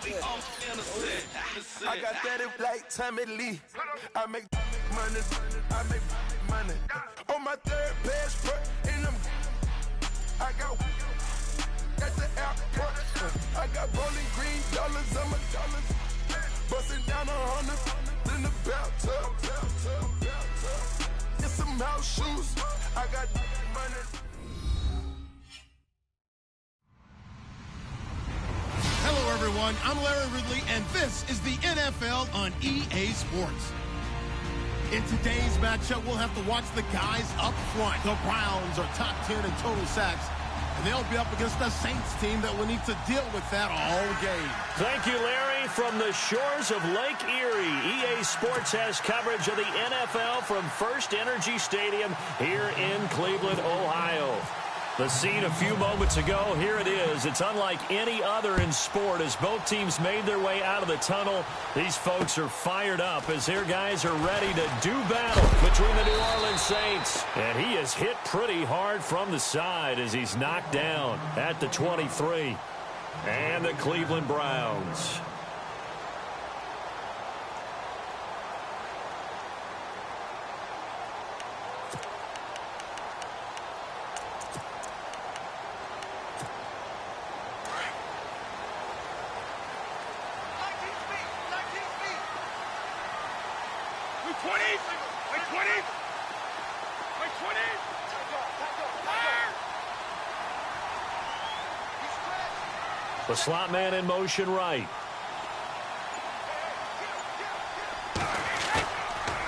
I got that if like Tommy Lee. I make money, I make money. On my third passport, and I got at the airport. I got bowling green dollars on my dollars. Busting down on hundreds in the bathtub. Get some house shoes. I got money. Hello, everyone. I'm Larry Ridley, and this is the NFL on EA Sports. In today's matchup, we'll have to watch the guys up front. The Browns are top 10 in total sacks, and they'll be up against the Saints team that will need to deal with that all game. Thank you, Larry. From the shores of Lake Erie, EA Sports has coverage of the NFL from First Energy Stadium here in Cleveland, Ohio. The scene a few moments ago, here it is. It's unlike any other in sport as both teams made their way out of the tunnel. These folks are fired up as their guys are ready to do battle between the New Orleans Saints. And he is hit pretty hard from the side as he's knocked down at the 23. And the Cleveland Browns. The slot man in motion right.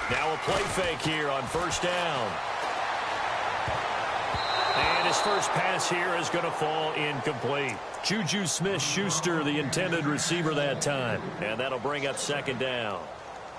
Now a play fake here on first down. And his first pass here is going to fall incomplete. Juju Smith-Schuster, the intended receiver that time. And that'll bring up second down.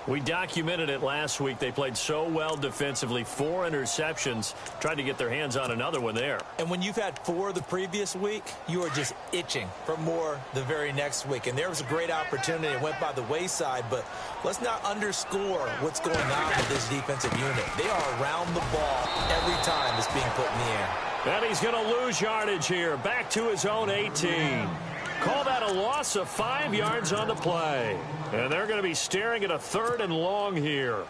We documented it last week. They played so well defensively. 4 interceptions. Tried to get their hands on another one there. And when you've had 4 the previous week, you are just itching for more the very next week. And there was a great opportunity. It went by the wayside, but let's not underscore what's going on with this defensive unit. They are around the ball every time it's being put in the air. And he's going to lose yardage here. Back to his own 18. Call that a loss of 5 yards on the play. And they're going to be staring at a 3rd and long here.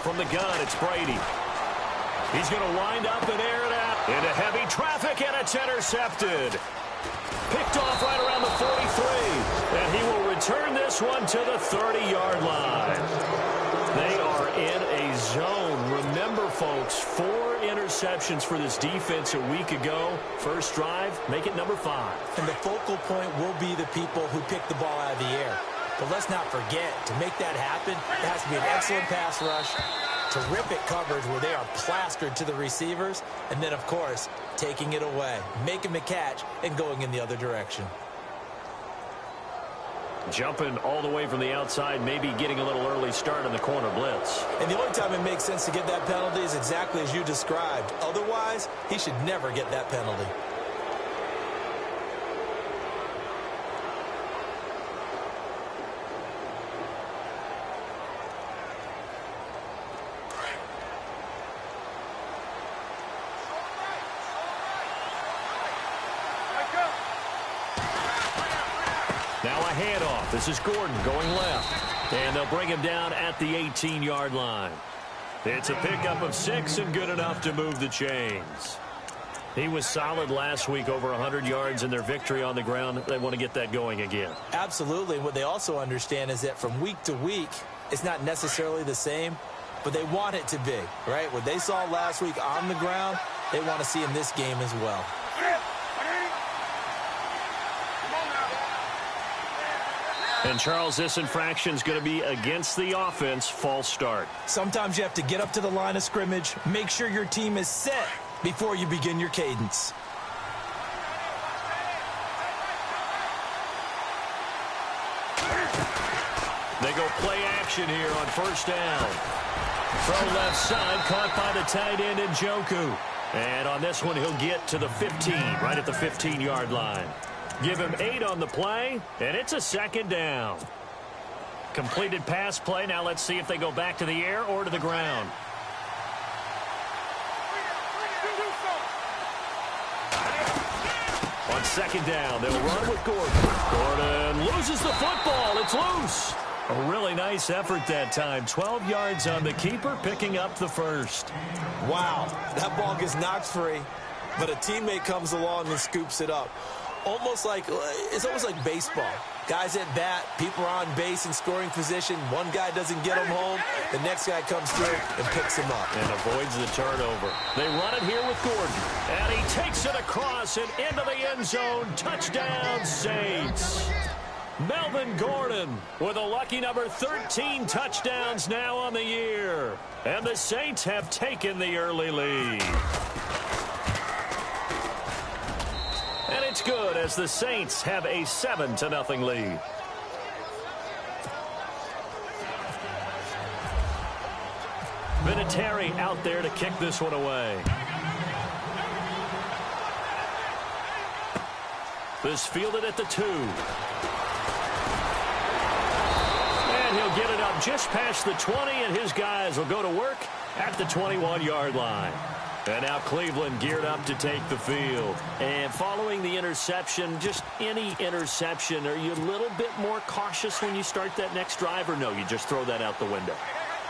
From the gun, it's Brady. He's going to wind up and air it out into heavy traffic, and it's intercepted. Picked off right around the 43. And he will return this one to the 30-yard line. They are in a zone. Remember, folks, 4 interceptions for this defense a week ago. First drive, make it number 5. And the focal point will be the people who pick the ball out of the air. But let's not forget, to make that happen, it has to be an excellent pass rush, terrific coverage where they are plastered to the receivers, and then, of course, taking it away, making the catch, and going in the other direction. Jumping all the way from the outside, maybe getting a little early start in the corner blitz. And the only time it makes sense to get that penalty is exactly as you described. Otherwise, he should never get that penalty. Now a handoff. This is Gordon going left. And they'll bring him down at the 18-yard line. It's a pickup of 6 and good enough to move the chains. He was solid last week, over 100 yards in their victory on the ground. They want to get that going again. Absolutely. What they also understand is that from week to week, it's not necessarily the same, but they want it to be, right? What they saw last week on the ground, they want to see in this game as well. And, Charles, this infraction is going to be against the offense. False start. Sometimes you have to get up to the line of scrimmage, make sure your team is set before you begin your cadence. They go play action here on first down. Throw left side, caught by the tight end Njoku. And on this one, he'll get to the 15, right at the 15-yard line. Give him 8 on the play, and it's a second down. Completed pass play. Now let's see if they go back to the air or to the ground. On second down, they'll run with Gordon. Gordon loses the football. It's loose. A really nice effort that time. 12 yards on the keeper, picking up the first. Wow, that ball gets knocked free, but a teammate comes along and scoops it up. It's almost like baseball. Guys at bat, people are on base in scoring position. One guy doesn't get him home. The next guy comes through and picks him up. And avoids the turnover. They run it here with Gordon. And he takes it across and into the end zone. Touchdown, Saints. Melvin Gordon with a lucky number 13 touchdowns now on the year. And the Saints have taken the early lead. And it's good as the Saints have a 7-0 lead. Vinatieri out there to kick this one away. This fielded at the 2. And he'll get it up just past the 20, and his guys will go to work at the 21-yard line. And now Cleveland geared up to take the field. And following the interception, just any interception, are you a little bit more cautious when you start that next drive, or no, you just throw that out the window?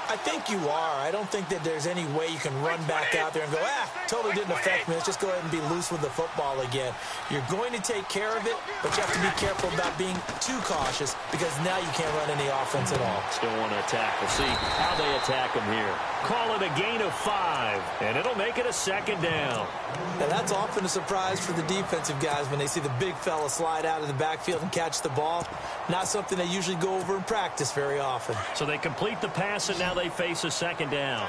I think you are. I don't think that there's any way you can run back out there and go, totally didn't affect me. Let's just go ahead and be loose with the football again. You're going to take care of it, but you have to be careful about being too cautious because now you can't run any offense at all. Still want to attack. We'll see how they attack them here. Call it a gain of 5, and it'll make it a second down. Now that's often a surprise for the defensive guys when they see the big fella slide out of the backfield and catch the ball. Not something they usually go over in practice very often. So they complete the pass, and now they face a second down.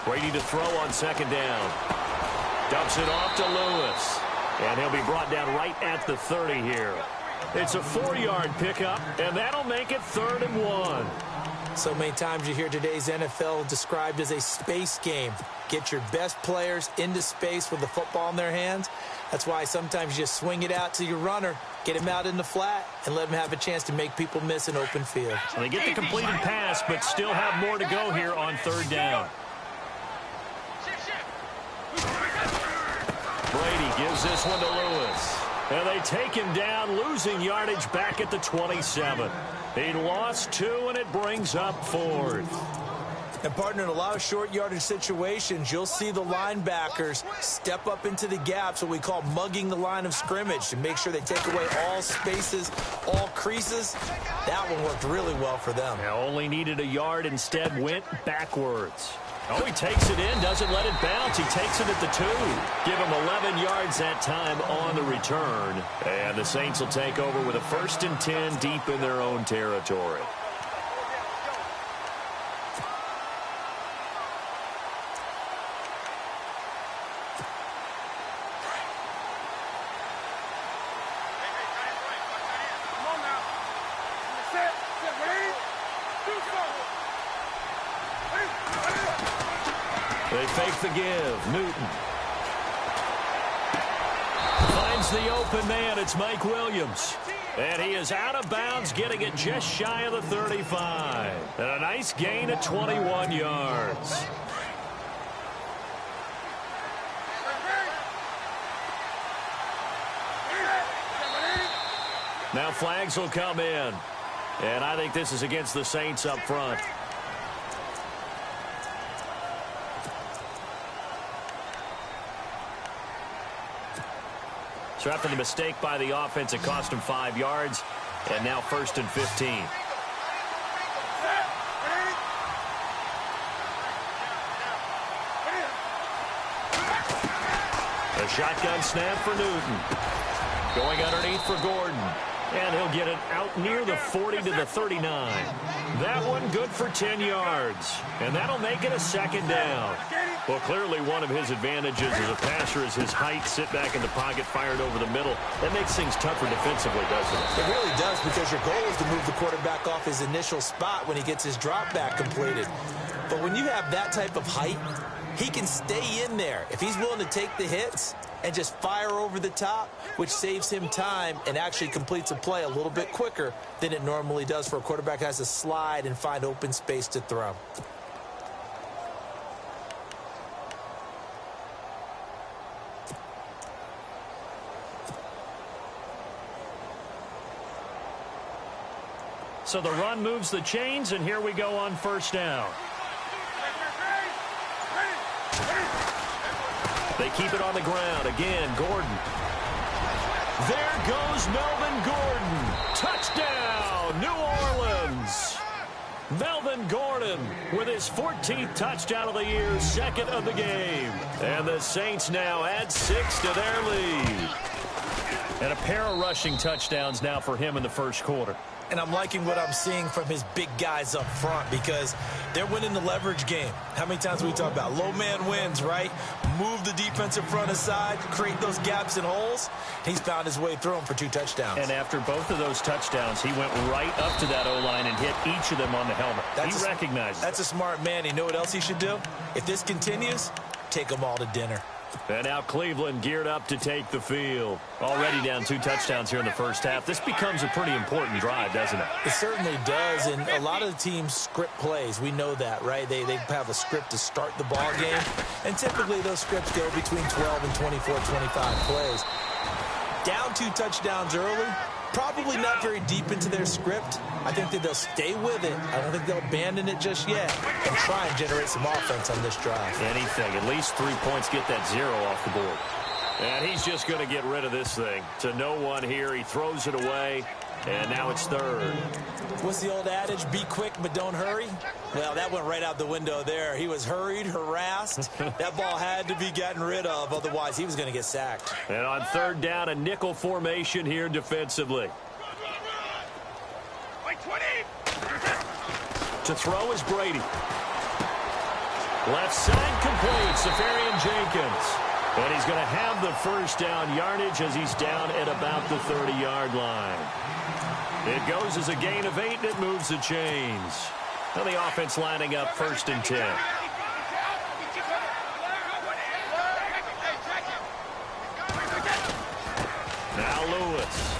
Brady to throw on second down. Dumps it off to Lewis. And he'll be brought down right at the 30 here. It's a 4-yard pickup, and that'll make it 3rd and 1. So many times you hear today's NFL described as a space game. Get your best players into space with the football in their hands. That's why sometimes you just swing it out to your runner, get him out in the flat, and let him have a chance to make people miss an open field. So they get the completed pass, but still have more to go here on 3rd down. Brady gives this one to Lewis. And they take him down, losing yardage back at the 27. He lost 2, and it brings up 4th. And, partner, in a lot of short yardage situations, you'll see the linebackers step up into the gaps, what we call mugging the line of scrimmage, to make sure they take away all spaces, all creases. That one worked really well for them. Now only needed a yard, instead went backwards. Oh, he takes it in, doesn't let it bounce. He takes it at the 2. Give him 11 yards that time on the return. And the Saints will take over with a 1st and 10 deep in their own territory. They fake the give. Newton finds the open man. It's Mike Williams. And he is out of bounds, getting it just shy of the 35. And a nice gain of 21 yards. Now flags will come in. And I think this is against the Saints up front. So after the mistake by the offense, it cost him 5 yards. And now 1st and 15. A shotgun snap for Newton. Going underneath for Gordon. And he'll get it out near the 40 to the 39. That one good for 10 yards. And that'll make it a second down. Well, clearly one of his advantages as a passer is his height. Sit back in the pocket, fired over the middle. That makes things tougher defensively, doesn't it? It really does, because your goal is to move the quarterback off his initial spot when he gets his drop back completed. But when you have that type of height, he can stay in there if he's willing to take the hits and just fire over the top, which saves him time and actually completes a play a little bit quicker than it normally does for a quarterback who has to slide and find open space to throw. So the run moves the chains, and here we go on first down. They keep it on the ground. Again, Gordon. There goes Melvin Gordon. Touchdown, New Orleans. Melvin Gordon with his 14th touchdown of the year, second of the game. And the Saints now add 6 to their lead. And a pair of rushing touchdowns now for him in the first quarter. And I'm liking what I'm seeing from his big guys up front because they're winning the leverage game. How many times we talk about low man wins, right? Move the defensive front aside, create those gaps and holes. He's found his way through them for 2 touchdowns. And after both of those touchdowns, he went right up to that O-line and hit each of them on the helmet. He recognized it. That's a smart man. You know what else he should do? If this continues, take them all to dinner. And now Cleveland geared up to take the field. Already down 2 touchdowns here in the first half. This becomes a pretty important drive, doesn't it? It certainly does, and a lot of the teams script plays. We know that, right? They have a script to start the ball game, and typically those scripts go between 12 and 24, 25 plays. Down 2 touchdowns early, probably not very deep into their script. I think that they'll stay with it. I don't think they'll abandon it just yet and try and generate some offense on this drive. Anything. At least 3 points, get that 0 off the board. And he's just going to get rid of this thing. To no one here. He throws it away, and now it's third. What's the old adage? Be quick, but don't hurry. Well, that went right out the window there. He was hurried, harassed. That ball had to be gotten rid of. Otherwise, he was going to get sacked. And on third down, a nickel formation here defensively. To throw is Brady. Left side complete, Safarian Jenkins. And he's going to have the first down yardage as he's down at about the 30-yard line. It goes as a gain of 8, and it moves the chains. Now the offense lining up 1st and 10. Now Lewis.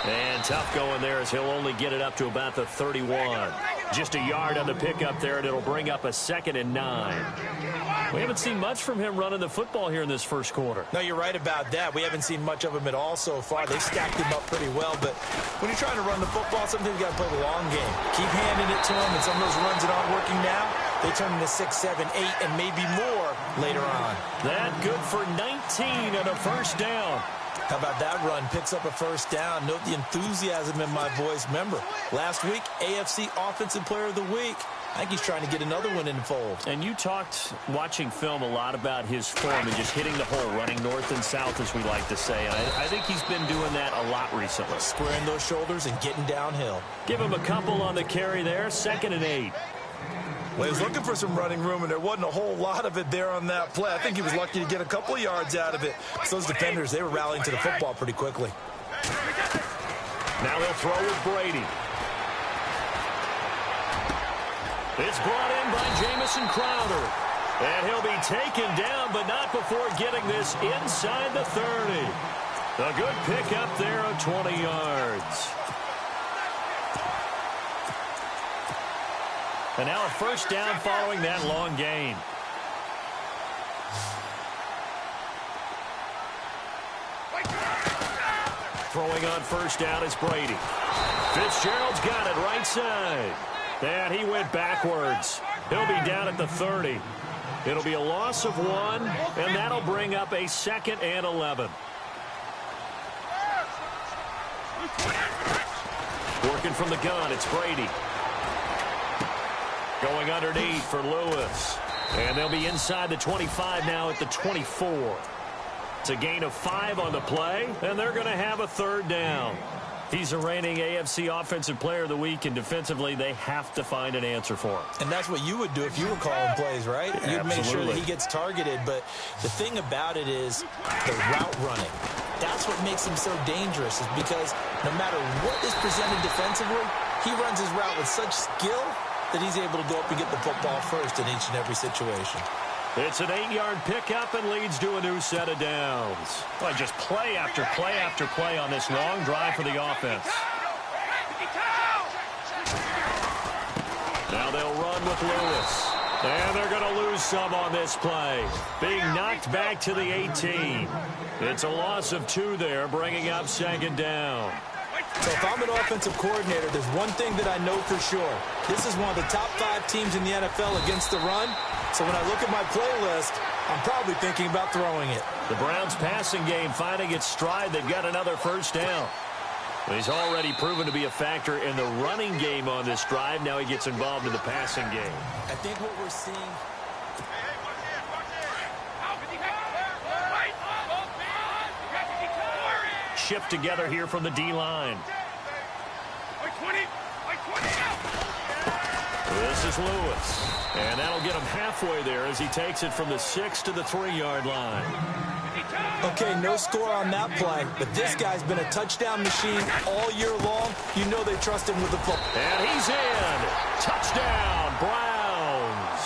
And tough going there as he'll only get it up to about the 31. Just a yard on the pickup there, and it'll bring up a 2nd and 9. We haven't seen much from him running the football here in this first quarter. No, you're right about that. We haven't seen much of him at all so far. They stacked him up pretty well, but when you're trying to run the football, sometimes you got to play the long game. Keep handing it to him, and some of those runs that aren't working now, they turn into 6, 7, 8, and maybe more later on. That good for 19 and a first down. How about that run? Picks up a first down. Note the enthusiasm in my voice. Remember, last week, AFC Offensive Player of the Week. I think he's trying to get another one in the fold. And you talked, watching film, a lot about his form and just hitting the hole, running north and south, as we like to say. And I think he's been doing that a lot recently. Squaring those shoulders and getting downhill. Give him a couple on the carry there, 2nd and 8. Well, he was looking for some running room, and there wasn't a whole lot of it there on that play. I think he was lucky to get a couple of yards out of it. So those defenders, they were rallying to the football pretty quickly. Now they'll throw with Brady. It's brought in by Jamison Crowder. And he'll be taken down, but not before getting this inside the 30. A good pickup there of 20 yards. And now a first down following that long gain. Throwing on first down is Brady. Fitzgerald's got it right side. And he went backwards. He'll be down at the 30. It'll be a loss of 1, and that'll bring up a 2nd and 11. Working from the gun, it's Brady. Going underneath for Lewis. And they'll be inside the 25 now at the 24. It's a gain of 5 on the play, and they're going to have a third down. He's a reigning AFC Offensive Player of the Week, and defensively, they have to find an answer for him. And that's what you would do if you were calling plays, right? Yeah, you'd make sure that he gets targeted. But the thing about it is the route running. That's what makes him so dangerous, is because no matter what is presented defensively, he runs his route with such skill that he's able to go up and get the football first in each and every situation. It's an 8-yard pickup and leads to a new set of downs. Well, just play after play after play on this long drive for the offense. Now they'll run with Lewis. And they're going to lose some on this play. Being knocked back to the 18. It's a loss of 2 there, bringing up 2nd down. So if I'm an offensive coordinator, there's one thing that I know for sure. This is one of the top 5 teams in the NFL against the run. So when I look at my playlist, I'm probably thinking about throwing it. The Browns' passing game finding its stride. They've got another first down. He's already proven to be a factor in the running game on this drive. Now he gets involved in the passing game. I think what we're seeing... Shift together here from the D-line. This is Lewis. And that'll get him halfway there as he takes it from the 6 to the 3-yard line. Okay, no score on that play, but this guy's been a touchdown machine all year long. You know they trust him with the football. And he's in. Touchdown, Browns.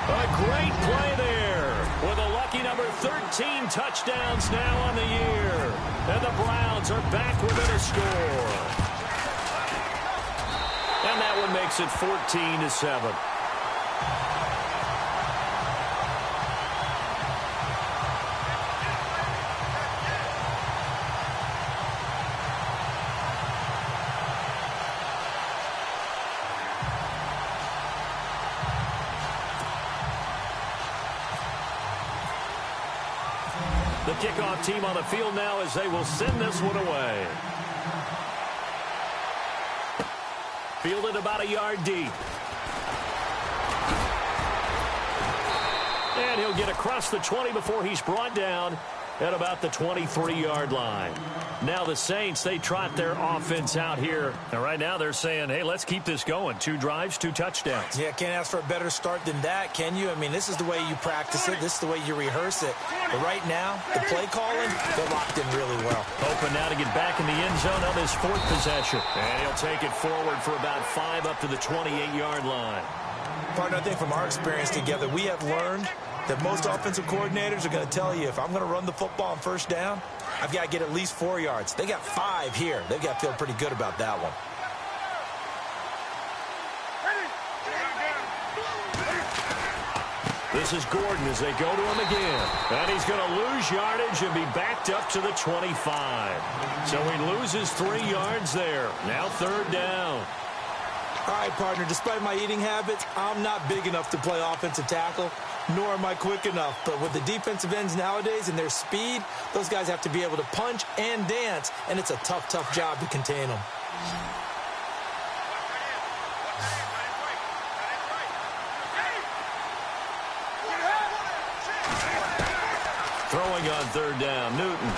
A great play there with a lucky number 13 touchdowns now on the year. And the Browns are back within a score. And that one makes it 14-7. The kickoff team on the field now as they will send this one away. Fielded about a yard deep. And he'll get across the 20 before he's brought down at about the 23-yard line. Now the Saints, they trot their offense out here. And right now they're saying, hey, let's keep this going. 2 drives, 2 touchdowns. Yeah, can't ask for a better start than that, can you? I mean, this is the way you practice it. This is the way you rehearse it. But right now, the play calling, they're locked in really well. Hoping now to get back in the end zone on this 4th possession. And he'll take it forward for about 5 up to the 28-yard line. Partner, I think from our experience together, we have learned that most offensive coordinators are going to tell you, if I'm going to run the football on first down, I've got to get at least 4 yards. They got 5 here. They've got to feel pretty good about that one. This is Gordon as they go to him again. And he's going to lose yardage and be backed up to the 25. So he loses 3 yards there. Now 3rd down. All right, partner, despite my eating habits, I'm not big enough to play offensive tackle, nor am I quick enough. But with the defensive ends nowadays and their speed, those guys have to be able to punch and dance, and it's a tough, tough job to contain them. Throwing on 3rd down, Newton.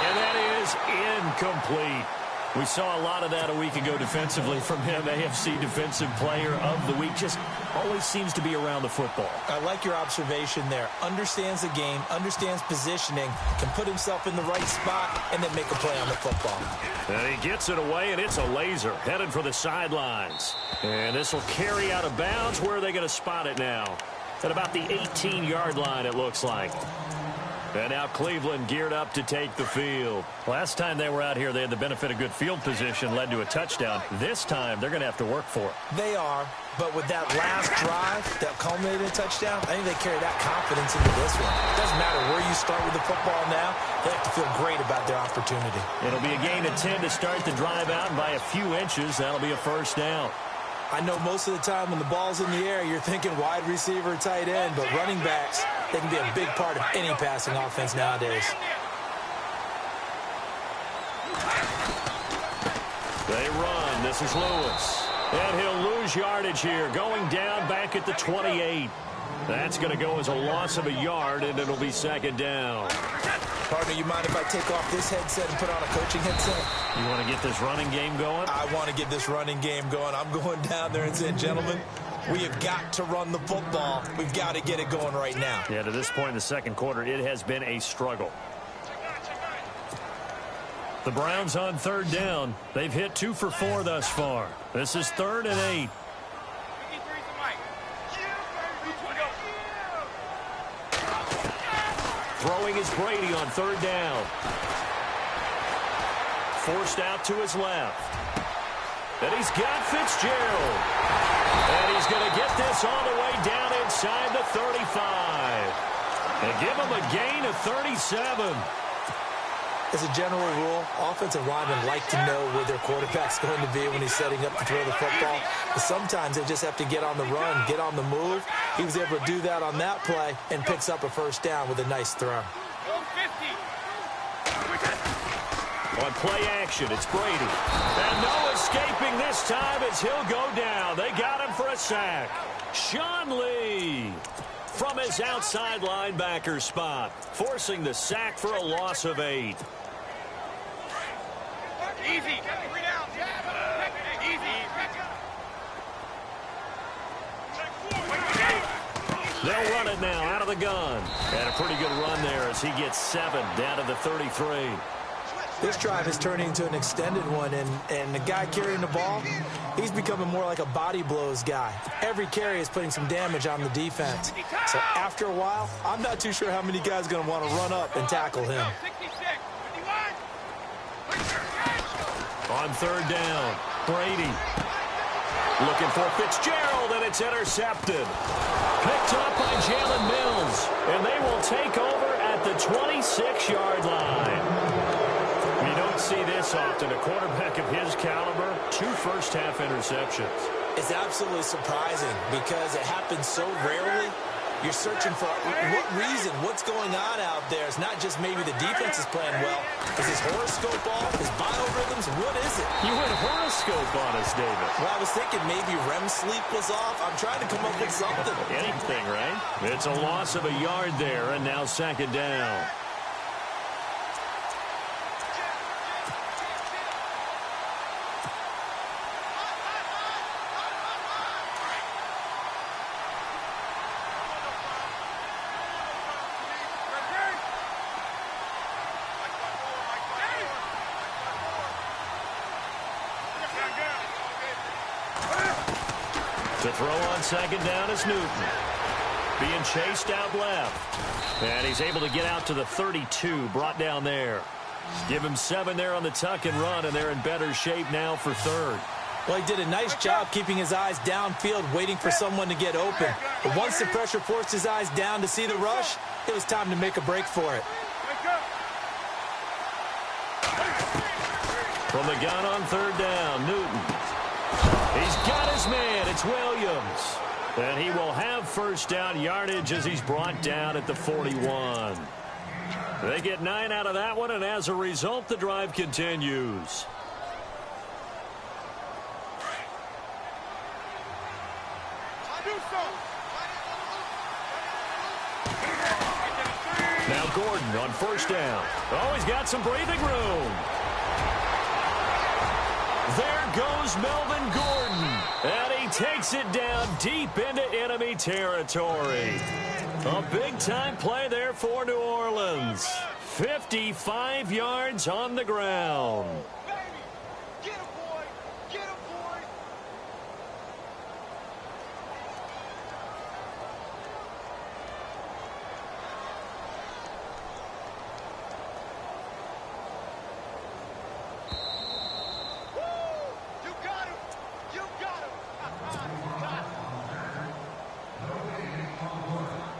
And that is incomplete. We saw a lot of that a week ago defensively from him. AFC Defensive Player of the Week. Just always seems to be around the football. I like your observation there. Understands the game, understands positioning, can put himself in the right spot, and then make a play on the football. And he gets it away, and it's a laser headed for the sidelines. And this will carry out of bounds. Where are they going to spot it now? At about the 18-yard line, it looks like. And now Cleveland geared up to take the field. Last time they were out here, they had the benefit of good field position, led to a touchdown. This time, they're going to have to work for it. They are, but with that last drive that culminated in a touchdown, I think they carry that confidence into this one. It doesn't matter where you start with the football now. They have to feel great about their opportunity. It'll be a gain of 10 to start the drive out, and by a few inches, that'll be a first down. I know most of the time when the ball's in the air, you're thinking wide receiver, tight end, but running backs, they can be a big part of any passing offense nowadays. They run. This is Lewis. And he'll lose yardage here, going down back at the 28. That's going to go as a loss of a yard, and it'll be 2nd down. Partner, you mind if I take off this headset and put on a coaching headset? You want to get this running game going? I want to get this running game going. I'm going down there and saying, gentlemen, we have got to run the football. We've got to get it going right now. Yeah, to this point in the 2nd quarter, it has been a struggle. The Browns on 3rd down. They've hit 2 for 4 thus far. This is 3rd and 8. Throwing is Brady on 3rd down. Forced out to his left. And he's got Fitzgerald. And he's going to get this all the way down inside the 35. And give him a gain of 37. As a general rule, offensive linemen like to know where their quarterback's going to be when he's setting up to throw the football. But sometimes they just have to get on the run, get on the move. He was able to do that on that play and picks up a first down with a nice throw. On play action, it's Brady. And no escaping this time as he'll go down. They got him for a sack. Sean Lee from his outside linebacker spot, forcing the sack for a loss of 8. Easy. They'll run it now out of the gun. And a pretty good run there as he gets 7 down to the 33. This drive is turning into an extended one, and the guy carrying the ball, he's becoming more like a body blows guy. Every carry is putting some damage on the defense. So after a while, I'm not too sure how many guys are going to want to run up and tackle him. On third down, Brady looking for Fitzgerald, and it's intercepted. Picked up by Jalen Mills, and they will take over at the 26-yard line. You don't see this often. A quarterback of his caliber, 2 first-half interceptions. It's absolutely surprising because it happens so rarely. You're searching for what reason, what's going on out there. It's not just maybe the defense is playing well. Is his horoscope off? His biorhythms? What is it? You went horoscope on us, David. Well, I was thinking maybe REM sleep was off. I'm trying to come up with something. Anything, right? It's a loss of a yard there, and now 2nd down. To throw on 2nd down is Newton. Being chased out left. And he's able to get out to the 32, brought down there. Give him 7 there on the tuck and run, and they're in better shape now for 3rd. Well, he did a nice job keeping his eyes downfield, waiting for someone to get open. But once the pressure forced his eyes down to see the rush, it was time to make a break for it. From the gun on 3rd down, Newton. He's got his man. It's Williams. And he will have first down yardage as he's brought down at the 41. They get 9 out of that one, and as a result, the drive continues. Now Gordon on 1st down. Oh, he's got some breathing room. There goes Melvin Gordon, and he takes it down deep into enemy territory. A big-time play there for New Orleans. 55 yards on the ground. Get him, boy! Get him, boy! You got him! You got him!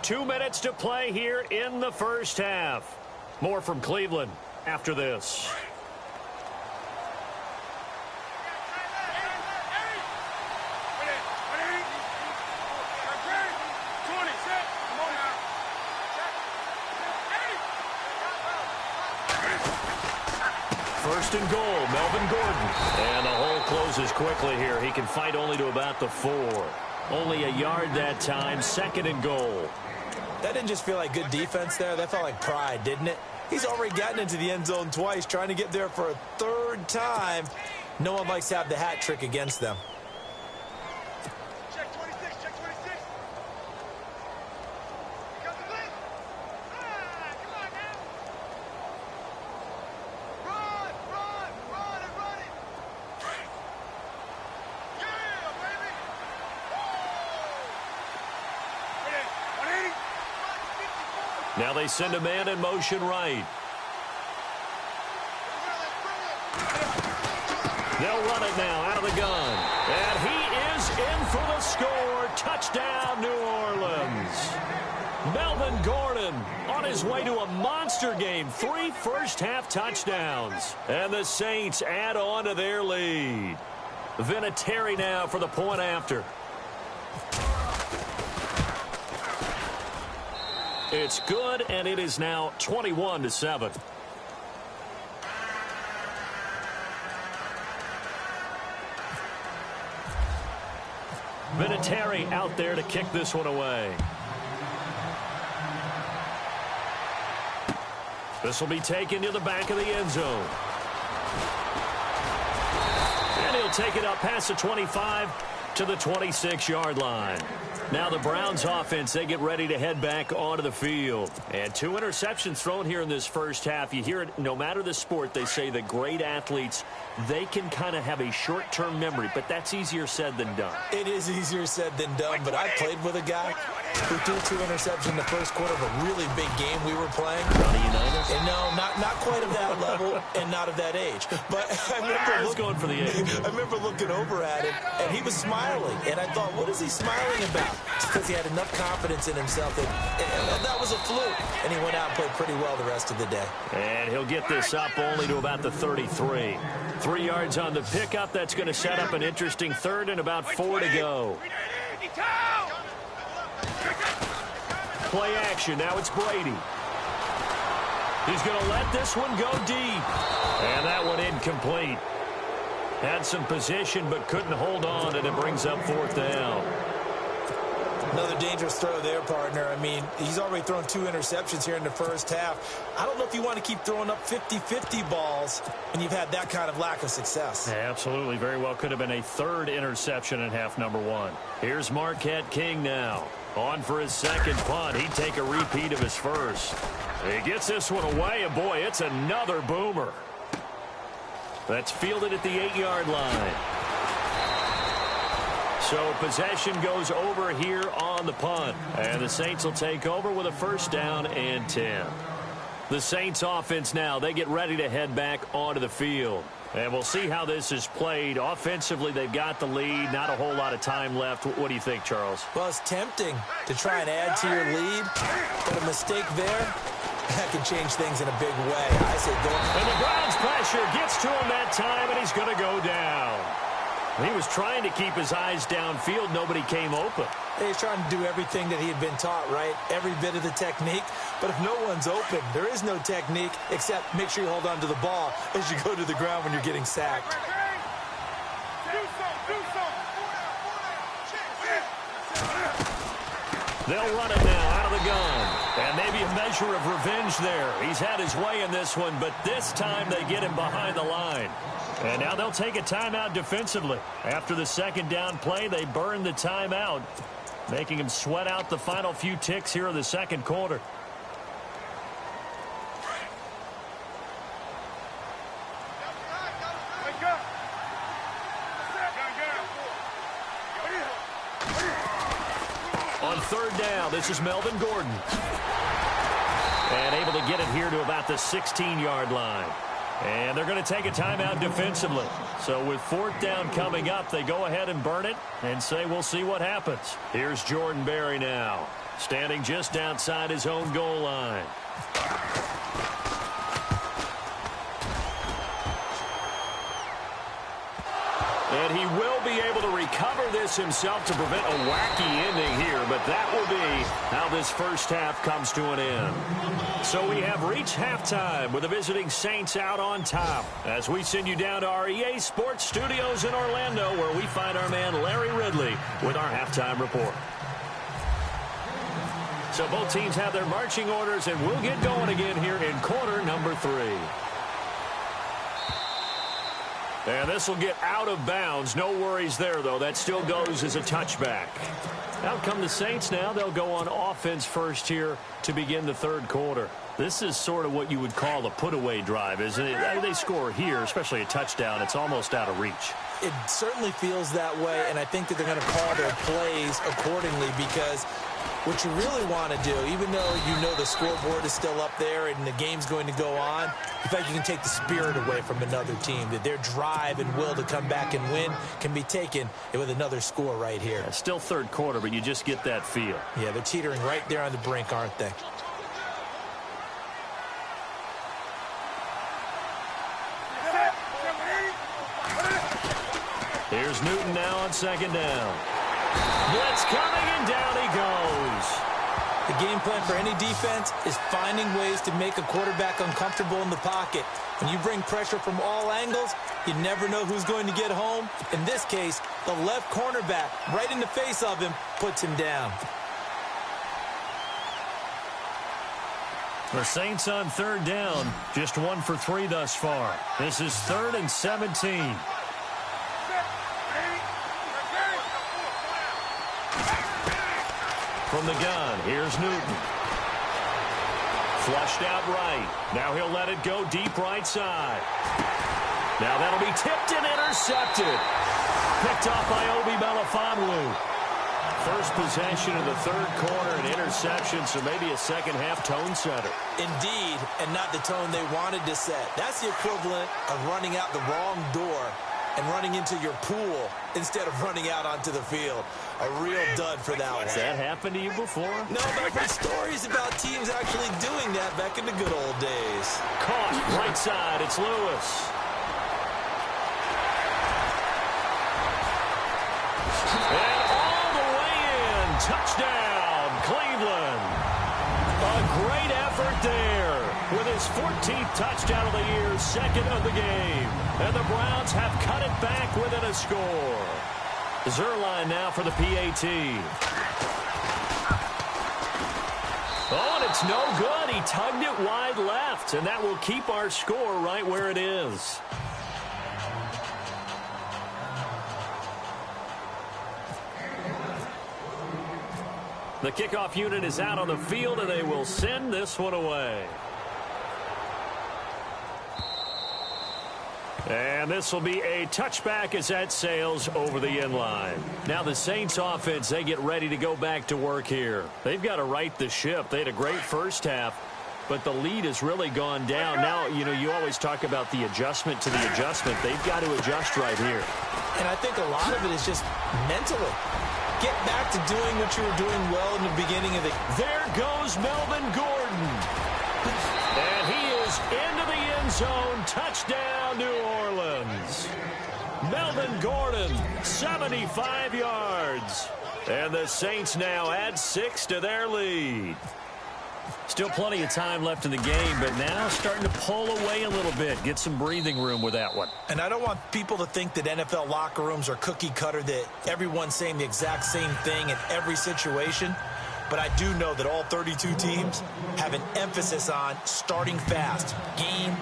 2 minutes to play here in the first half. More from Cleveland after this. First and goal, Melvin Gordon. And the hole closes quickly here. He can fight only to about the 4. Only a yard that time, 2nd and goal. That didn't just feel like good defense there. That felt like pride, didn't it? He's already gotten into the end zone twice, trying to get there for a 3rd time. No one likes to have the hat trick against them. Check 26, check 26. Got the blitz. Come on now. Run, and run it. Yeah, baby. Woo! 180. Now they send a man in motion right. They'll run it now out of the gun. And he is in for the score. Touchdown, New Orleans. Melvin Gordon on his way to a monster game. 3 first-half touchdowns. And the Saints add on to their lead. Vinatieri now for the point after. It's good, and it is now 21-7. Vinatieri out there to kick this one away. This will be taken to the back of the end zone. And he'll take it up past the 25 to the 26-yard line. Now the Browns offense, they get ready to head back onto the field. And 2 interceptions thrown here in this first half. You hear it, no matter the sport, they say that great athletes, they can kind of have a short-term memory, but that's easier said than done. It is easier said than done, but I played with a guy who threw 2 interceptions in the first quarter of a really big game we were playing. And no, not quite of that level and not of that age. But I remember looking over at him, and he was smiling. And I thought, what is he smiling about? It's because he had enough confidence in himself that was a fluke. And he went out and played pretty well the rest of the day. And he'll get this up only to about the 33. 3 yards on the pickup. That's going to set up an interesting third and about 4 to go. Play action. Now it's Brady. He's going to let this one go deep. And that one incomplete. Had some position but couldn't hold on, and it brings up 4th down. Another dangerous throw there, partner. I mean, he's already thrown 2 interceptions here in the first half. I don't know if you want to keep throwing up 50-50 balls when you've had that kind of lack of success. Yeah, absolutely. Very well could have been a 3rd interception in half number 1. Here's Marquette King now. On for his 2nd punt. He'd take a repeat of his first. He gets this one away, and boy, it's another boomer. That's fielded at the 8-yard line. So possession goes over here on the punt. And the Saints will take over with a 1st down and 10. The Saints offense now, they get ready to head back onto the field. And we'll see how this is played. Offensively, they've got the lead. Not a whole lot of time left. What do you think, Charles? Well, it's tempting to try and add to your lead. But a mistake there, that can change things in a big way. I say go. And the Browns pressure gets to him that time, and he's going to go down. He was trying to keep his eyes downfield. Nobody came open. He's trying to do everything that he had been taught, right? Every bit of the technique. But if no one's open, there is no technique except make sure you hold on to the ball as you go to the ground when you're getting sacked. They'll run it now out of the gun. And maybe a measure of revenge there. He's had his way in this one, but this time they get him behind the line. And now they'll take a timeout defensively. After the 2nd down play, they burn the timeout, making him sweat out the final few ticks here in the 2nd quarter. On 3rd down, this is Melvin Gordon. And able to get it here to about the 16-yard line. And they're going to take a timeout defensively. So with 4th down coming up, they go ahead and burn it and say we'll see what happens. Here's Jordan Berry now, standing just outside his own goal line. And he will be able to recover this himself to prevent a wacky ending here, but that will be how this first half comes to an end. So we have reached halftime with the visiting Saints out on top as we send you down to our EA Sports Studios in Orlando, where we find our man Larry Ridley with our halftime report. So both teams have their marching orders, and we'll get going again here in quarter number 3. And this will get out of bounds. No worries there, though. That still goes as a touchback. Out come the Saints now. They'll go on offense first here to begin the 3rd quarter. This is sort of what you would call a put-away drive, isn't it? They score here, especially a touchdown. It's almost out of reach. It certainly feels that way, and I think that they're going to call their plays accordingly because what you really want to do, even though you know the scoreboard is still up there and the game's going to go on, in fact, you can take the spirit away from another team, that their drive and will to come back and win can be taken with another score right here. Yeah, still third quarter, but you just get that feel. Yeah, they're teetering right there on the brink, aren't they? Here's Newton now on second down. Blitz coming, and down he goes. The game plan for any defense is finding ways to make a quarterback uncomfortable in the pocket. When you bring pressure from all angles, you never know who's going to get home. In this case, the left cornerback, right in the face of him, puts him down. The Saints on third down, just 1 for 3 thus far. This is 3rd and 17. From the gun, here's Newton. Flushed out right. Now he'll let it go deep right side. Now that'll be tipped and intercepted. Picked off by Obi Melifonwu. First possession of the third quarter, an interception, so maybe a second-half tone setter. Indeed, and not the tone they wanted to set. That's the equivalent of running out the wrong door and running into your pool instead of running out onto the field. A real dud for that one. Has that happened to you before? No, but I've heard stories about teams actually doing that back in the good old days. Caught right side, it's Lewis. And all the way in, touchdown, Cleveland. A great effort there with his 14th touchdown of the year, 2nd of the game. And the Browns have cut it back within a score. Zerline now for the PAT. Oh, and it's no good. He tugged it wide left, and that will keep our score right where it is. The kickoff unit is out on the field, and they will send this one away. And this will be a touchback as that sails over the end line. Now the Saints offense, they get ready to go back to work here. They've got to right the ship. They had a great first half, but the lead has really gone down. Now, you know, you always talk about the adjustment to the adjustment. They've got to adjust right here. And I think a lot of it is just mentally. Get back to doing what you were doing well in the beginning of the... There goes Melvin Gordon. And he is into the end zone. Touchdown, New Orleans. Melvin Gordon, 75 yards. And the Saints now add 6 to their lead. Still plenty of time left in the game, but now starting to pull away a little bit. Get some breathing room with that one. And I don't want people to think that NFL locker rooms are cookie cutter, that everyone's saying the exact same thing in every situation. But I do know that all 32 teams have an emphasis on starting fast. Game,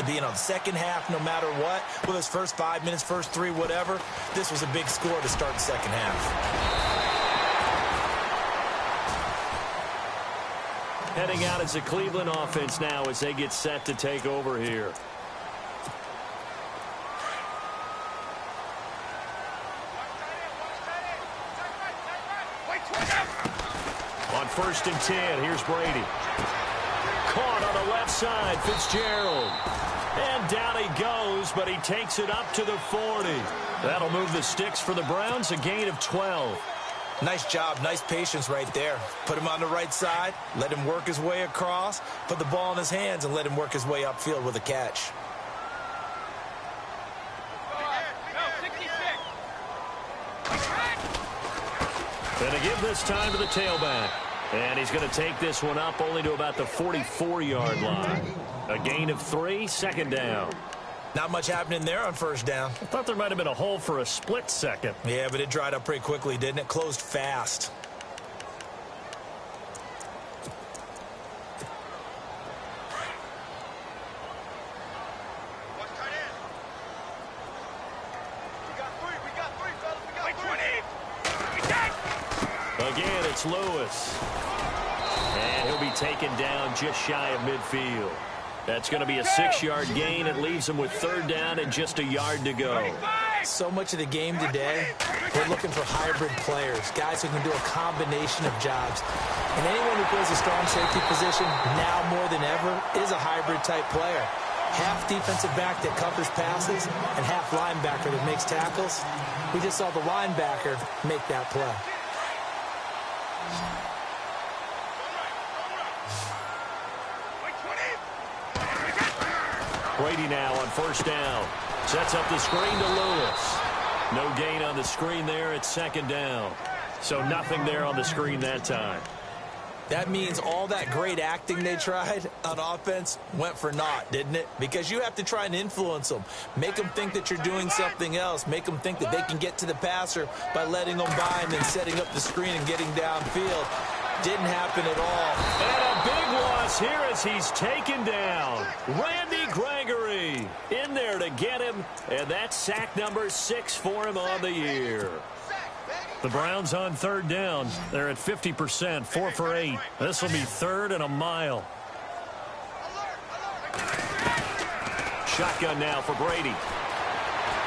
you know, second half, no matter what. Whether it's first 5 minutes, first 3, whatever. This was a big score to start the second half. Heading out as a Cleveland offense now as they get set to take over here. On 1st and 10, here's Brady. Caught on the left side, Fitzgerald. And down he goes, but he takes it up to the 40. That'll move the sticks for the Browns, a gain of 12. Nice job, nice patience right there. Put him on the right side, let him work his way across, put the ball in his hands, and let him work his way upfield with a catch. Gonna give this time to the tailback. And he's going to take this one up only to about the 44-yard line. A gain of 3, 2nd down. Not much happening there on 1st down. I thought there might have been a hole for a split second. Yeah, but it dried up pretty quickly, didn't it? Closed fast. Again, it's Lewis. And he'll be taken down just shy of midfield. That's going to be a 6-yard gain. It leaves him with 3rd down and just a yard to go. So much of the game today, we're looking for hybrid players, guys who can do a combination of jobs. And anyone who plays a strong safety position, now more than ever, is a hybrid-type player. Half defensive back that covers passes and half linebacker that makes tackles. We just saw the linebacker make that play. Brady now on 1st down. Sets up the screen to Lewis. No gain on the screen there. It's 2nd down. So nothing there on the screen that time. That means all that great acting they tried on offense went for naught, didn't it? Because you have to try and influence them. Make them think that you're doing something else. Make them think that they can get to the passer by letting them by and then setting up the screen and getting downfield. Didn't happen at all. And a big loss here as he's taken down. Randy Gregory in there to get him. And that's sack number 6 for him on the year. The Browns on 3rd down. They're at 50%, 4 for 8. This will be 3rd and a mile. Shotgun now for Brady.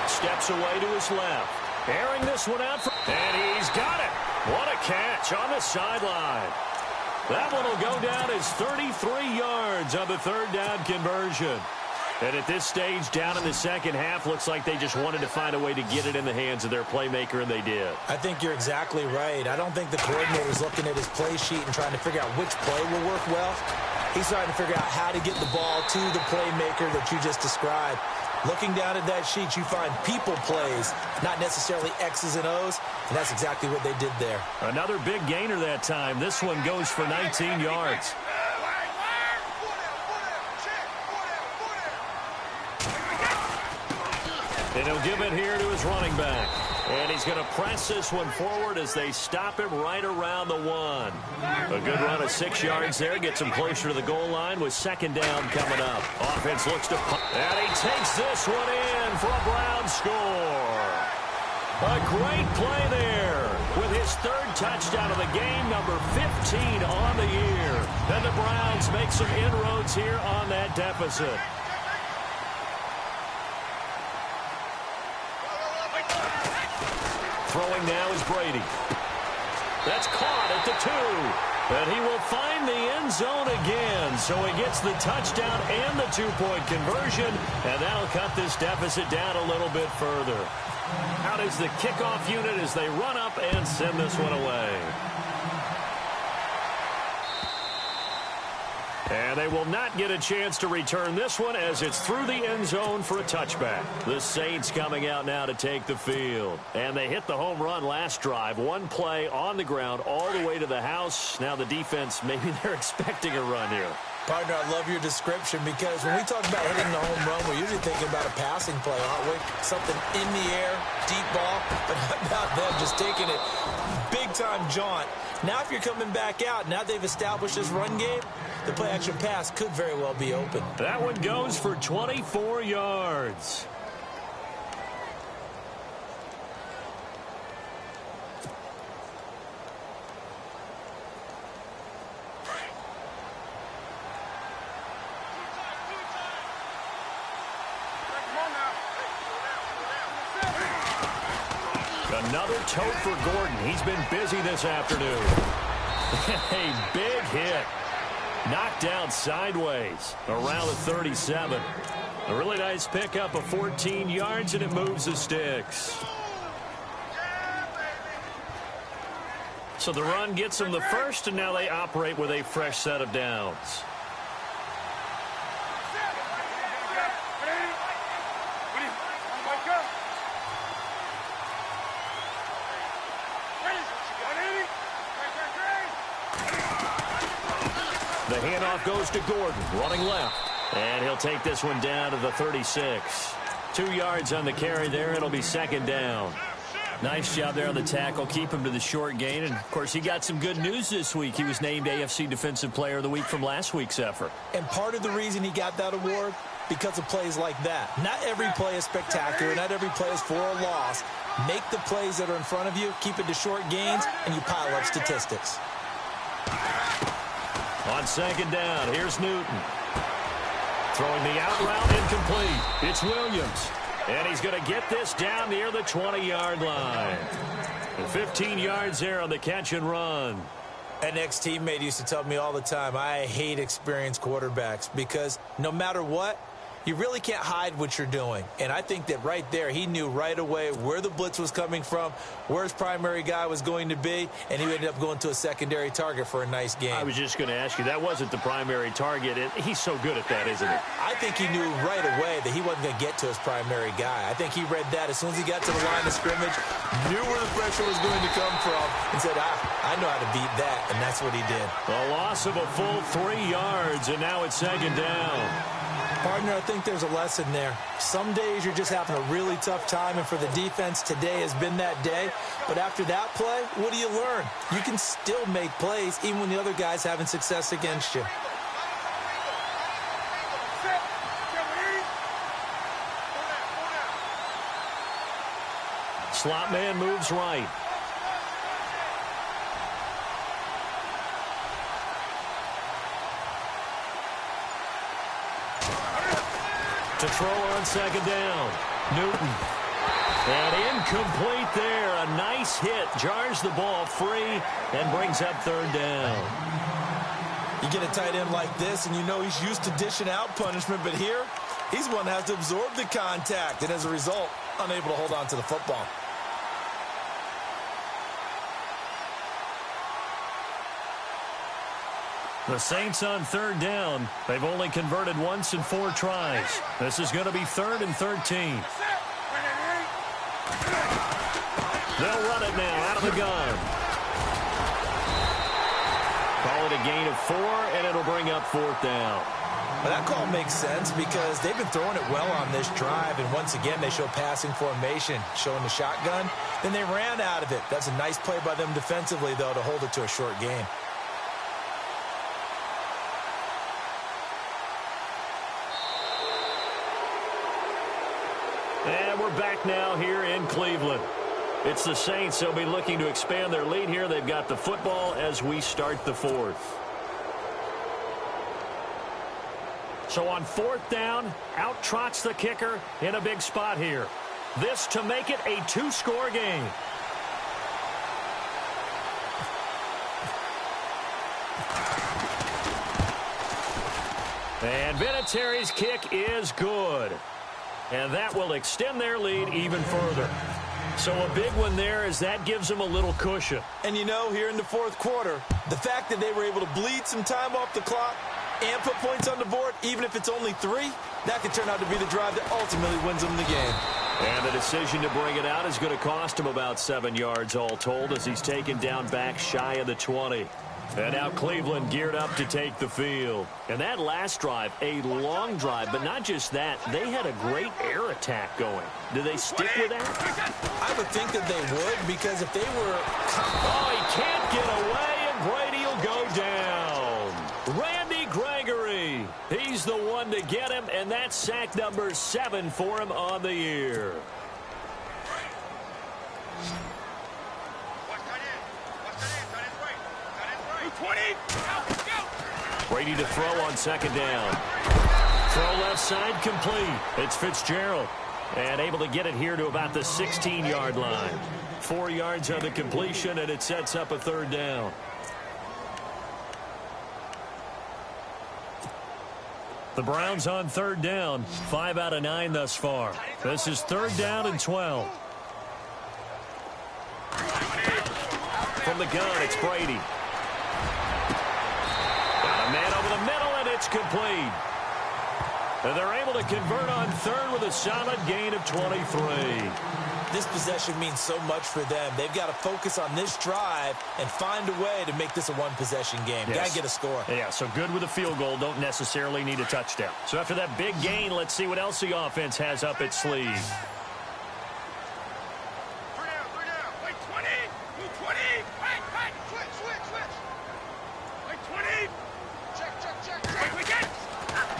Steps away to his left. Airing this one out. And he's got it. What a catch on the sideline. That one will go down as 33 yards on the 3rd down conversion. And at this stage, down in the second half, looks like they just wanted to find a way to get it in the hands of their playmaker, and they did. I think you're exactly right. I don't think the coordinator's looking at his play sheet and trying to figure out which play will work well. He's trying to figure out how to get the ball to the playmaker that you just described. Looking down at that sheet, you find people plays, not necessarily X's and O's, and that's exactly what they did there. Another big gainer that time. This one goes for 19 yards. And he'll give it here to his running back. And he's going to press this one forward as they stop him right around the 1. A good run of 6 yards there. Gets him closer to the goal line with 2nd down coming up. Offense looks to punt. And he takes this one in for a Brown score. A great play there with his 3rd touchdown of the game, number 15 on the year. And the Browns make some inroads here on that deficit. Throwing now is Brady. That's caught at the 2. And he will find the end zone again. So he gets the touchdown and the 2-point conversion. And that'll cut this deficit down a little bit further. Out is the kickoff unit as they run up and send this one away. And they will not get a chance to return this one as it's through the end zone for a touchback. The Saints coming out now to take the field. And they hit the home run last drive. One play on the ground all the way to the house. Now the defense, maybe they're expecting a run here. Partner, I love your description because when we talk about hitting the home run, we're usually thinking about a passing play, aren't we? Something in the air, deep ball, but how about them just taking it big-time jaunt. Now if you're coming back out, now they've established this run game, the play-action pass could very well be open. That one goes for 24 yards. Another tote for Gordon. He's been busy this afternoon. A big hit. Knocked down sideways around the 37. A really nice pickup of 14 yards, and it moves the sticks. So the run gets them the first, and now they operate with a fresh set of downs. The handoff goes to Gordon, running left. And he'll take this one down to the 36. 2 yards on the carry there. It'll be 2nd down. Nice job there on the tackle. Keep him to the short gain. And, of course, he got some good news this week. He was named AFC Defensive Player of the Week from last week's effort. And part of the reason he got that award, because of plays like that. Not every play is spectacular. Not every play is for a loss. Make the plays that are in front of you, keep it to short gains, and you pile up statistics. On second down, here's Newton. Throwing the out route, incomplete. It's Williams. And he's going to get this down near the 20-yard line. And 15 yards there on the catch and run. An ex-teammate used to tell me all the time, I hate experienced quarterbacks because no matter what, you really can't hide what you're doing. And I think that right there, he knew right away where the blitz was coming from, where his primary guy was going to be, and he ended up going to a secondary target for a nice game. I was just going to ask you, that wasn't the primary target. He's so good at that, isn't he? I think he knew right away that he wasn't going to get to his primary guy. I think he read that as soon as he got to the line of scrimmage, knew where the pressure was going to come from, and said, I know how to beat that, and that's what he did. A loss of a full 3 yards, and now it's second down. Partner, I think there's a lesson there. Some days you're just having a really tough time, and for the defense, today has been that day. But after that play, what do you learn? You can still make plays even when the other guy's having success against you. Slot man moves right. To throw on second down. Newton. And incomplete there. A nice hit. Jars the ball free and brings up third down. You get a tight end like this, and you know he's used to dishing out punishment, but here, he's one that has to absorb the contact, and as a result, unable to hold on to the football. The Saints on third down. They've only converted once in 4 tries. This is going to be 3rd and 13. They'll run it now out of the gun. Call it a gain of 4, and it'll bring up 4th down. Well, that call makes sense because they've been throwing it well on this drive, and once again, they show passing formation, showing the shotgun. Then they ran out of it. That's a nice play by them defensively, though, to hold it to a short gain. And we're back now here in Cleveland. It's the Saints. They'll be looking to expand their lead here. They've got the football as we start the 4th. So on 4th down, out trots the kicker in a big spot here. This to make it a 2-score game. And Vinatieri's kick is good. And that will extend their lead even further. So a big one there as that gives them a little cushion. And you know, here in the 4th quarter, the fact that they were able to bleed some time off the clock and put points on the board, even if it's only 3, that could turn out to be the drive that ultimately wins them the game. And the decision to bring it out is going to cost him about 7 yards all told as he's taken down back shy of the 20. And now Cleveland geared up to take the field. And that last drive, a long drive, but not just that. They had a great air attack going. Do they stick with that? I would think that they would, because if they were... Oh, he can't get away, and Brady will go down. Randy Gregory. He's the one to get him, and that's sack number 7 for him on the year. Brady to throw on second down. Throw left side complete. It's Fitzgerald. And able to get it here to about the 16-yard line. 4 yards on the completion, and it sets up a 3rd down. The Browns on 3rd down. 5 out of 9 thus far. This is 3rd down and 12. From the gun, it's Brady. Got a man over the middle, and it's complete. And they're able to convert on 3rd with a solid gain of 23. This possession means so much for them. They've got to focus on this drive and find a way to make this a one-possession game. Yes. Got to get a score. Yeah, so good with a field goal. Don't necessarily need a touchdown. So after that big gain, let's see what else the offense has up its sleeve.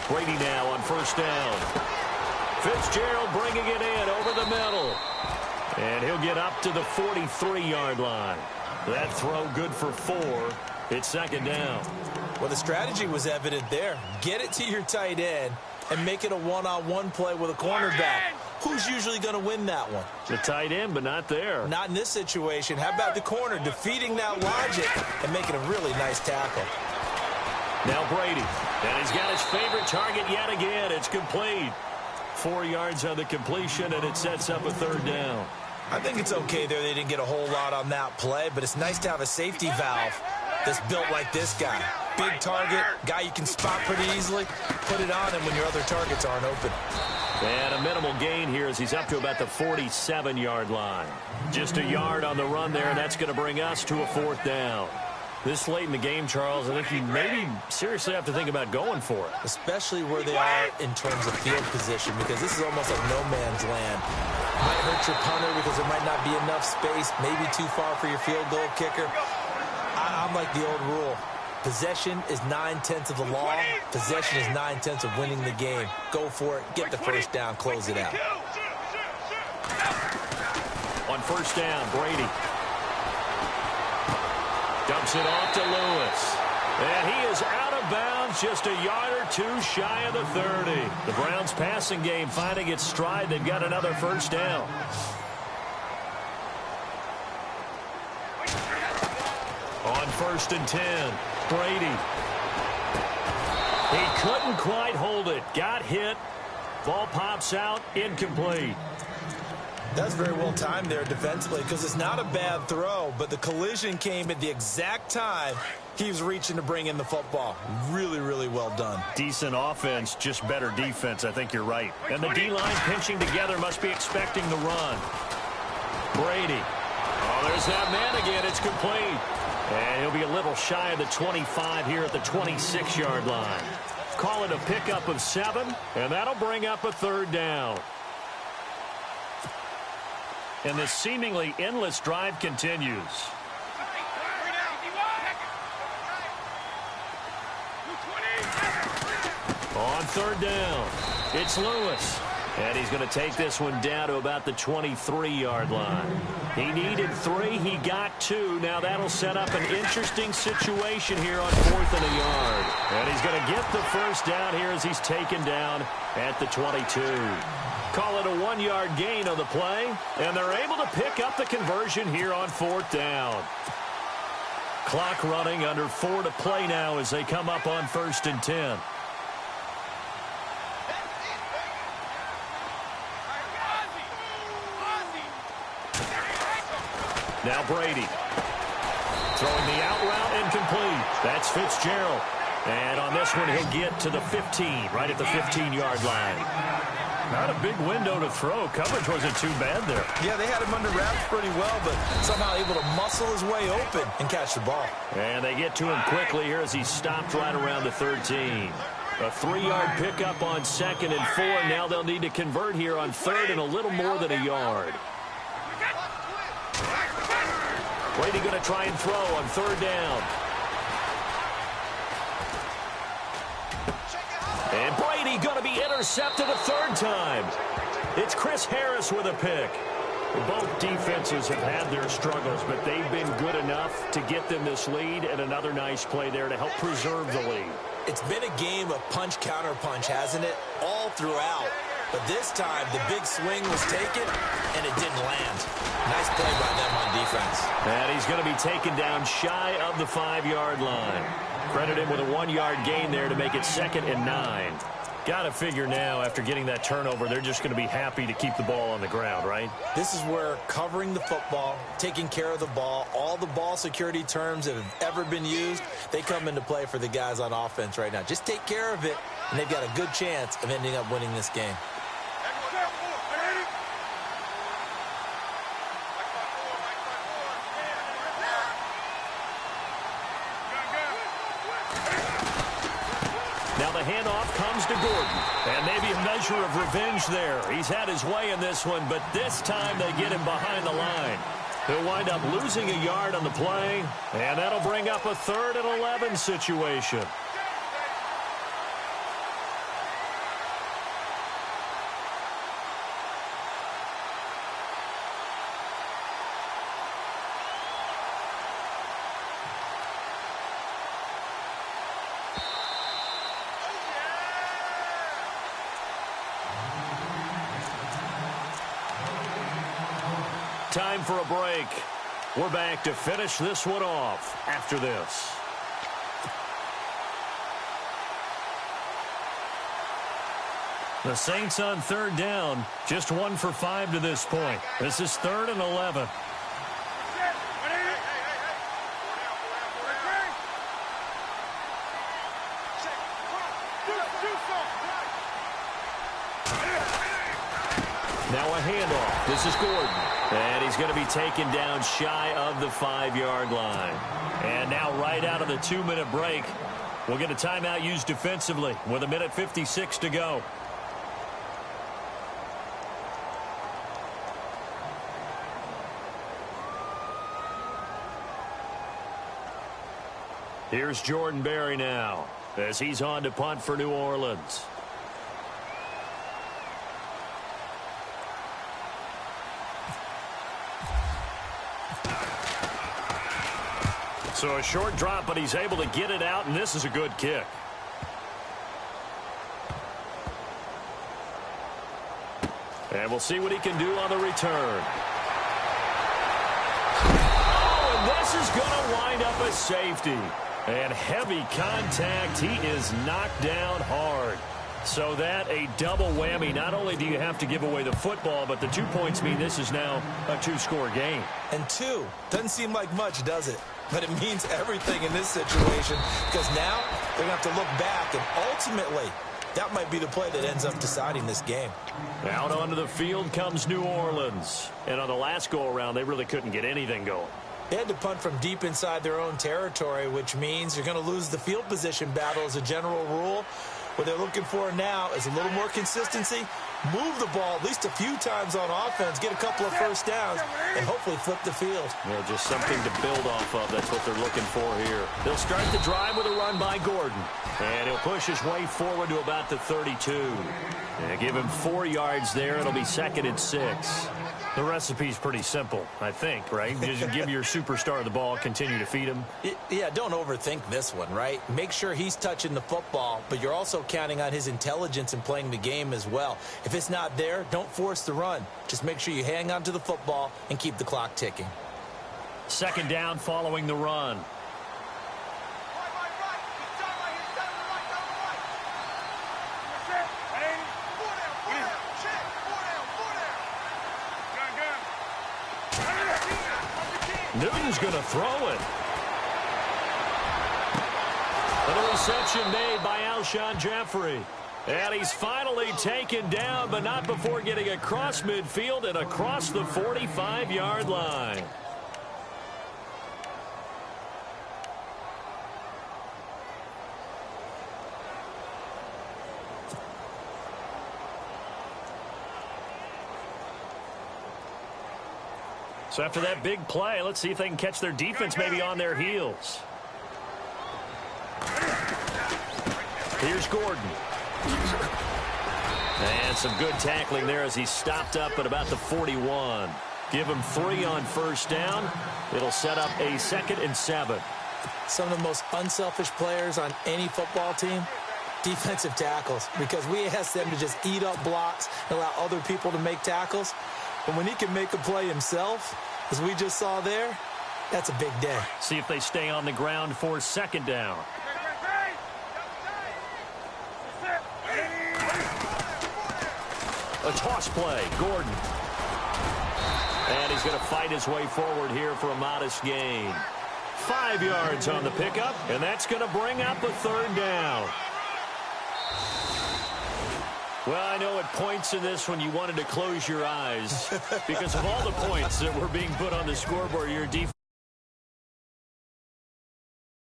Brady now on 1st down. Fitzgerald bringing it in over the middle. And he'll get up to the 43-yard line. That throw good for 4. It's 2nd down. Well, the strategy was evident there. Get it to your tight end and make it a one-on-one play with a cornerback. Who's usually going to win that one? The tight end, but not there. Not in this situation. How about the corner defeating that logic and making a really nice tackle? Now Brady, and he's got his favorite target yet again. It's complete. 4 yards on the completion, and it sets up a third down. I think it's okay there. They didn't get a whole lot on that play, but it's nice to have a safety valve that's built like this guy. Big target, guy you can spot pretty easily. Put it on him when your other targets aren't open. And a minimal gain here as he's up to about the 47-yard line. Just a yard on the run there, and that's going to bring us to a fourth down. This late in the game, Charles, I think you maybe seriously have to think about going for it. Especially where they are in terms of field position, because this is almost like no man's land. Might hurt your punter because there might not be enough space, maybe too far for your field goal kicker. I'm like the old rule. Possession is 9/10 of the law. Possession is 9/10 of winning the game. Go for it. Get the first down. Close it out. On first down, Brady dumps it off to Lewis. And he is out of bounds, just a yard or two shy of the 30. The Browns passing game finding its stride. They've got another first down. On first and 10, Brady. He couldn't quite hold it. Got hit. Ball pops out. Incomplete. That's very well timed there defensively, because it's not a bad throw, but the collision came at the exact time he was reaching to bring in the football. Really, really well done. Decent offense, just better defense. I think you're right. And the D-line pinching together must be expecting the run. Brady. Oh, there's that man again. It's complete. And he'll be a little shy of the 25 here at the 26-yard line. Call it a pickup of 7, and that'll bring up a third down. And this seemingly endless drive continues. On third down, it's Lewis. And he's going to take this one down to about the 23-yard line. He needed 3. He got 2. Now that'll set up an interesting situation here on 4th and a yard. And he's going to get the first down here as he's taken down at the 22. Call it a 1-yard gain on the play, and they're able to pick up the conversion here on 4th down. Clock running, under 4 to play now as they come up on 1st and 10. Now Brady. Throwing the out route incomplete. That's Fitzgerald. And on this one, he'll get to the 15, right at the 15-yard line. Not a big window to throw. Coverage wasn't too bad there. Yeah, they had him under wraps pretty well, but somehow able to muscle his way open and catch the ball. And they get to him quickly here as he stopped right around the 13. A 3-yard pickup on 2nd and 4. Now they'll need to convert here on 3rd and a little more than a yard. Brady going to try and throw on 3rd down. And Brady going to be intercepted a 3rd time. It's Chris Harris with a pick. Both defenses have had their struggles, but they've been good enough to get them this lead, and another nice play there to help preserve the lead. It's been a game of punch-counter-punch, hasn't it? All throughout. But this time, the big swing was taken, and it didn't land. Nice play by them on defense. And he's going to be taken down shy of the 5-yard line. Credit him with a 1-yard gain there to make it 2nd and 9. Got to figure now, after getting that turnover, they're just going to be happy to keep the ball on the ground, right? This is where covering the football, taking care of the ball, all the ball security terms that have ever been used, they come into play for the guys on offense right now. Just take care of it, and they've got a good chance of ending up winning this game. Now the handoff comes to Gordon. And maybe a measure of revenge there. He's had his way in this one, but this time they get him behind the line. He'll wind up losing a yard on the play, and that'll bring up a 3rd and 11 situation. Time for a break. We're back to finish this one off after this. The Saints on third down, just 1 for 5 to this point. This is 3rd and 11. Now a handoff. This is Gordon. And he's going to be taken down shy of the 5-yard line. And now right out of the 2-minute break, we'll get a timeout used defensively with 1:56 to go. Here's Jordan Berry now as he's on to punt for New Orleans. So a short drop, but he's able to get it out, and this is a good kick. And we'll see what he can do on the return. Oh, and this is going to wind up a safety. And heavy contact. He is knocked down hard. So that a double whammy. Not only do you have to give away the football, but the 2 points mean this is now a 2-score game. And 2 doesn't seem like much, does it? But it means everything in this situation, because now they're going to have to look back, and ultimately that might be the play that ends up deciding this game. Out onto the field comes New Orleans. And on the last go-around, they really couldn't get anything going. They had to punt from deep inside their own territory, which means you're going to lose the field position battle as a general rule. What they're looking for now is a little more consistency, move the ball at least a few times on offense, get a couple of first downs, and hopefully flip the field. Yeah, just something to build off of. That's what they're looking for here. They'll start the drive with a run by Gordon. And he'll push his way forward to about the 32. And give him 4 yards there. It'll be 2nd and 6. The recipe's pretty simple, I think, right? Just give your superstar the ball, continue to feed him. Yeah, don't overthink this one, right? Make sure he's touching the football, but you're also counting on his intelligence in playing the game as well. If it's not there, don't force the run. Just make sure you hang on to the football and keep the clock ticking. 2nd down following the run. Newton's going to throw it. And a reception made by Alshon Jeffrey. And he's finally taken down, but not before getting across midfield and across the 45-yard line. So after that big play, let's see if they can catch their defense maybe on their heels. Here's Gordon. And some good tackling there as he stopped up at about the 41. Give him 3 on first down. It'll set up a 2nd and 7. Some of the most unselfish players on any football team, defensive tackles, because we ask them to just eat up blocks and allow other people to make tackles. But when he can make a play himself, as we just saw there, that's a big day. See if they stay on the ground for 2nd down. A toss play, Gordon. And he's going to fight his way forward here for a modest gain. 5 yards on the pickup, and that's going to bring up a 3rd down. Well, I know at points in this when you wanted to close your eyes because of all the points that were being put on the scoreboard, your defense